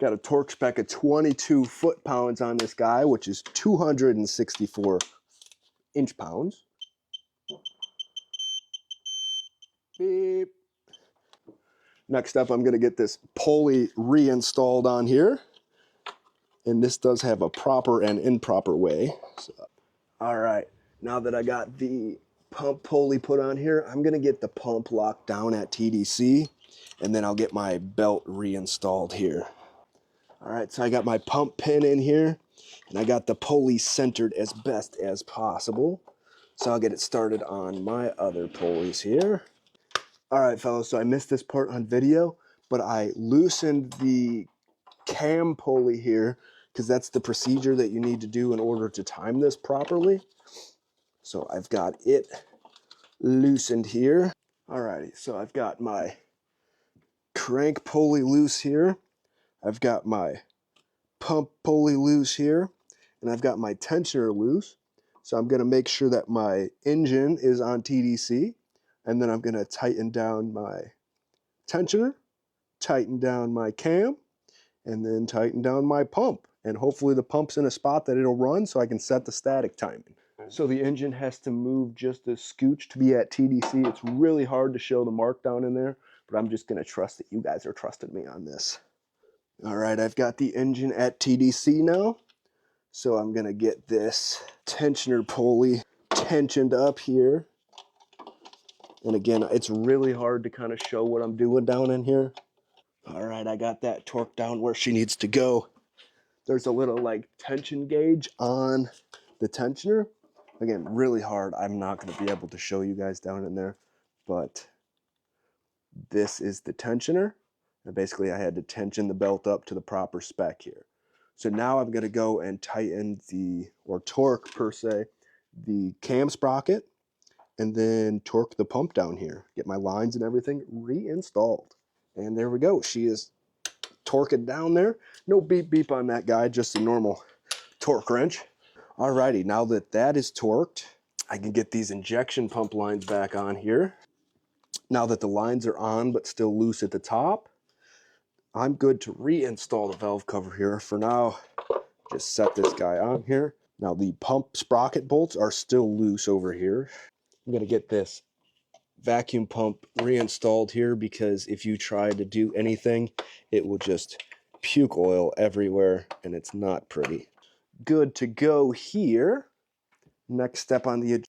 Got a torque spec of 22 foot-pounds on this guy, which is 264 inch-pounds. Beep. Next up, I'm going to get this pulley reinstalled on here. And this does have a proper and improper way. So, all right, now that I got the pump pulley put on here, I'm going to get the pump locked down at TDC, and then I'll get my belt reinstalled here. All right, so I got my pump pin in here, and I got the pulley centered as best as possible. So I'll get it started on my other pulleys here. All right, fellas, so I missed this part on video, but I loosened the cam pulley here because that's the procedure that you need to do in order to time this properly. So I've got it loosened here. All righty, so I've got my crank pulley loose here. I've got my pump pulley loose here, and I've got my tensioner loose. So I'm gonna make sure that my engine is on TDC, and then I'm gonna tighten down my tensioner, tighten down my cam, and then tighten down my pump. And hopefully the pump's in a spot that it'll run so I can set the static timing. So the engine has to move just a scooch to be at TDC. It's really hard to show the mark down in there, but I'm just gonna trust that you guys are trusting me on this. All right, I've got the engine at TDC now. So I'm gonna get this tensioner pulley tensioned up here. And again, it's really hard to kind of show what I'm doing down in here. All right, I got that torque down where she needs to go. There's a little like tension gauge on the tensioner. Again, really hard. I'm not gonna be able to show you guys down in there, but this is the tensioner. And basically I had to tension the belt up to the proper spec here. So now I'm gonna go and tighten or torque per se, the cam sprocket, and then torque the pump down here. Get my lines and everything reinstalled. And there we go. She is torquing down there. No beep beep on that guy, just a normal torque wrench. Alrighty, now that that is torqued, I can get these injection pump lines back on here. Now that the lines are on but still loose at the top, I'm good to reinstall the valve cover here. For now, just set this guy on here. Now the pump sprocket bolts are still loose over here. I'm gonna get this vacuum pump reinstalled here because if you try to do anything, it will just puke oil everywhere and it's not pretty. Good to go here. Next step on the